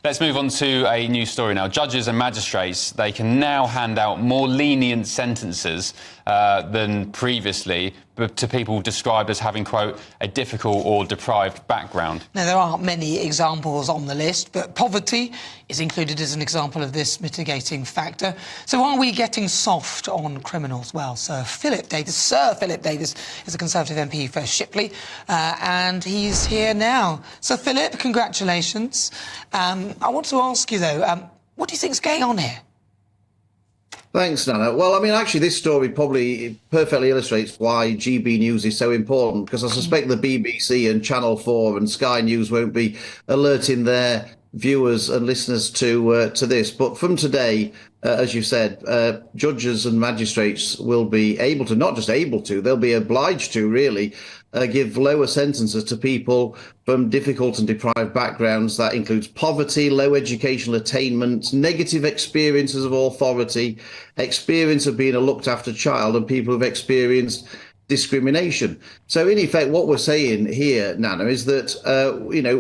Let's move on to a new story now. Judges and magistrates, they can now hand out more lenient sentences than previously to people described as having, quote, a difficult or deprived background. Now, there aren't many examples on the list, but poverty is included as an example of this mitigating factor. So are we getting soft on criminals? Well, Sir Philip Davies is a Conservative MP for Shipley, and he's here now. Sir Philip, congratulations. I want to ask you, though, what do you think's going on here? Thanks, Nana. Well, I mean, actually, this story probably perfectly illustrates why GBNews is so important, because I suspect the BBC and Channel 4 and Sky News won't be alerting their viewers and listeners to this. But from today, as you said, judges and magistrates will be able to, not just able to, they'll be obliged to really give lower sentences to people from difficult and deprived backgrounds. That includes poverty, low educational attainment, negative experiences of authority, experience of being a looked after child, and people who've experienced discrimination. So in effect, what we're saying here, Nana, is that,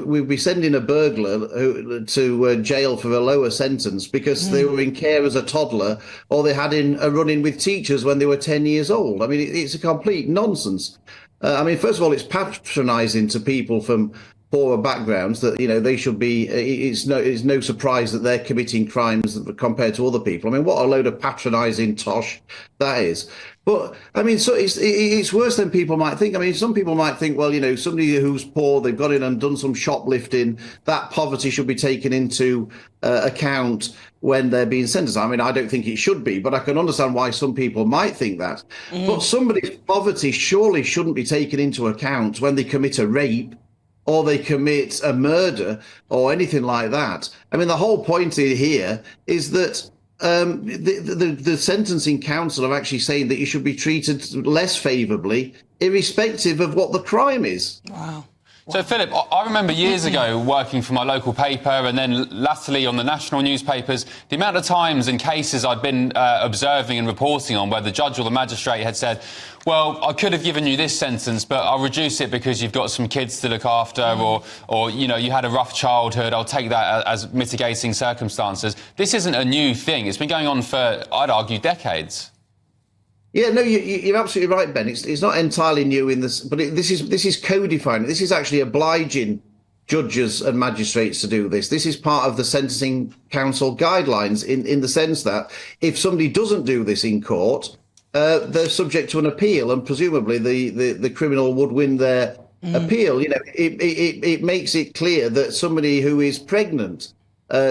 we'll be sending a burglar to jail for a lower sentence because they were in care as a toddler, or they had a run-in with teachers when they were 10 years old. I mean, it's a complete nonsense. First of all, it's patronising to people from poorer backgrounds that, they should be, it's no surprise that they're committing crimes compared to other people. I mean, what a load of patronising tosh that is. But, so it's worse than people might think. I mean, some people might think, well, somebody who's poor, they've got in and done some shoplifting, that poverty should be taken into account when they're being sentenced. I mean, I don't think it should be, but I can understand why some people might think that. But somebody's poverty surely shouldn't be taken into account when they commit a rape or they commit a murder or anything like that. I mean, the whole point here is that the sentencing council are actually saying that you should be treated less favourably, irrespective of what the crime is. Wow. So, Philip, I remember years ago working for my local paper and then latterly on the national newspapers, the amount of times and cases I'd been observing and reporting on where the judge or the magistrate had said, well, I could have given you this sentence, but I'll reduce it because you've got some kids to look after or you had a rough childhood. I'll take that as mitigating circumstances. This isn't a new thing. It's been going on for, I'd argue, decades. Yeah, no, you're absolutely right, Ben. It's not entirely new in this, but this is codifying. This is actually obliging judges and magistrates to do this. This is part of the Sentencing Council guidelines in the sense that if somebody doesn't do this in court, they're subject to an appeal, and presumably the criminal would win their appeal. It makes it clear that somebody who is pregnant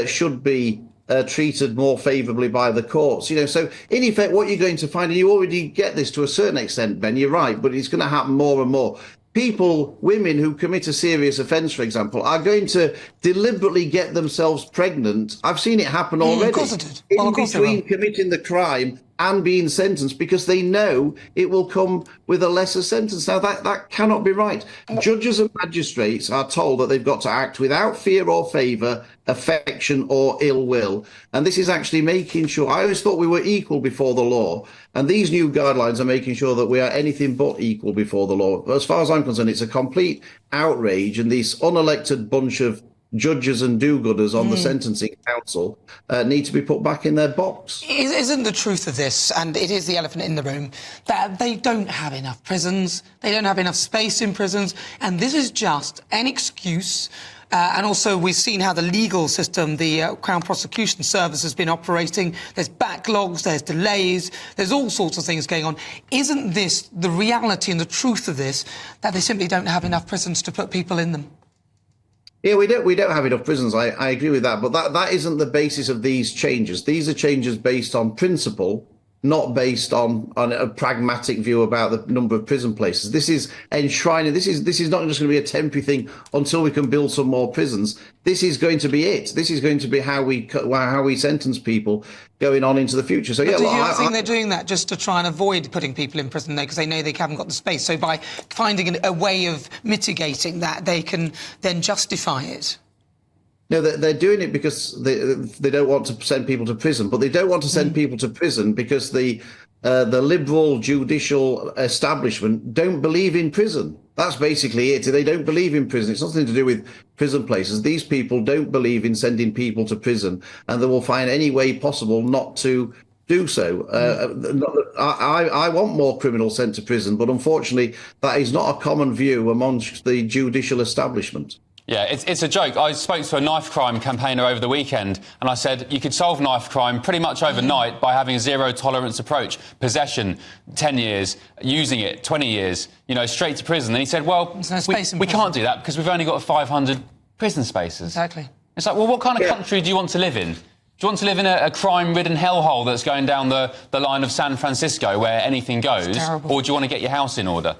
should be treated more favourably by the courts. So in effect, what you're going to find, and you already get this to a certain extent, Ben, you're right, but it's going to happen more and more. Women who commit a serious offence, for example, are going to deliberately get themselves pregnant. I've seen it happen already. Of course it did. In between committing the crime and being sentenced, because they know it will come with a lesser sentence. Now, that cannot be right. Judges and magistrates are told that they've got to act without fear or favour, affection or ill will. And this is actually making sure, I always thought we were equal before the law. And these new guidelines are making sure that we are anything but equal before the law. As far as I'm concerned, it's a complete outrage. And this unelected bunch of judges and do-gooders on the Sentencing Council need to be put back in their box. Isn't the truth of this, and it is the elephant in the room, that they don't have enough prisons, they don't have enough space in prisons, and this is just an excuse. And also we've seen how the legal system, the Crown Prosecution Service has been operating. There's backlogs, there's delays, there's all sorts of things going on. Isn't this the reality and the truth of this, that they simply don't have enough prisons to put people in them? Yeah, we don't have enough prisons. I agree with that, but that isn't the basis of these changes. These are changes based on principle, not based on a pragmatic view about the number of prison places. This is enshrining. This is not just going to be a temporary thing until we can build some more prisons. This is going to be it. This is going to be how we sentence people going on into the future. So, but do you think they're doing that just to try and avoid putting people in prison, though, because they know they haven't got the space? So by finding a way of mitigating that, they can then justify it? No, they're doing it because they don't want to send people to prison, but they don't want to send people to prison because the liberal judicial establishment don't believe in prison. That's basically it. They don't believe in prison. It's nothing to do with prison places. These people don't believe in sending people to prison, and they will find any way possible not to do so. I want more criminals sent to prison, but unfortunately, that is not a common view amongst the judicial establishment. Yeah, it's a joke. I spoke to a knife crime campaigner over the weekend, and I said you could solve knife crime pretty much overnight by having a zero tolerance approach. Possession, 10 years. Using it, 20 years. Straight to prison. And he said, well, we can't do that because we've only got 500 prison spaces. Exactly. It's like, well, what kind of country do you want to live in? Do you want to live in a crime-ridden hellhole that's going down the line of San Francisco where anything goes? Or do you want to get your house in order?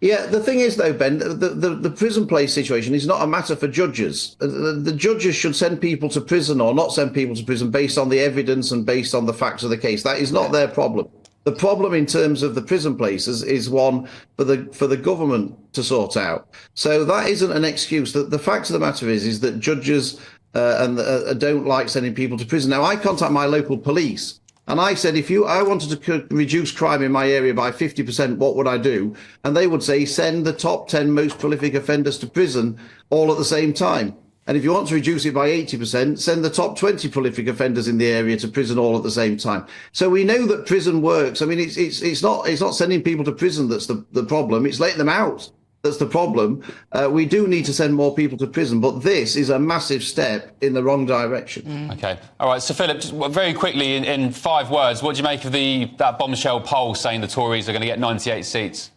Yeah, the thing is, though, Ben, the prison place situation is not a matter for judges. The judges should send people to prison or not send people to prison based on the evidence and based on the facts of the case. That is not their problem. The problem in terms of the prison places is one for the government to sort out. So that isn't an excuse. The fact of the matter is that judges don't like sending people to prison. Now, I contact my local police. And I said, if I wanted to reduce crime in my area by 50%, what would I do? And they would say, send the top 10 most prolific offenders to prison all at the same time. And if you want to reduce it by 80%, send the top 20 prolific offenders in the area to prison all at the same time. So we know that prison works. I mean, it's not sending people to prison that's the problem. It's letting them out. That's the problem. We do need to send more people to prison, but this is a massive step in the wrong direction. OK. All right. So, Philip, just very quickly, in 5 words, what do you make of that bombshell poll saying the Tories are going to get 98 seats?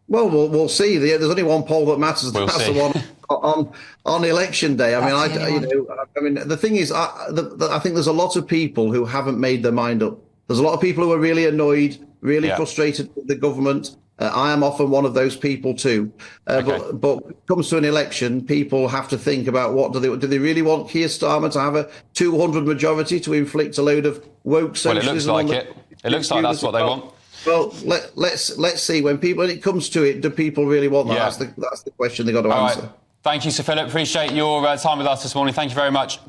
Well, we'll see. There's only one poll that matters. That's the one on election day. I mean, the thing is, I think there's a lot of people who haven't made their mind up. There's a lot of people who are really annoyed, really frustrated with the government. I am often one of those people too. But when it comes to an election, people have to think about do they really want Keir Starmer to have a 200 majority to inflict a load of woke socialism? Well, it looks like it. It looks like that's what they want. Well, let's see. When it comes to it, do people really want that? Yeah. That's the question they've got to answer. Right. Thank you, Sir Philip. Appreciate your time with us this morning. Thank you very much.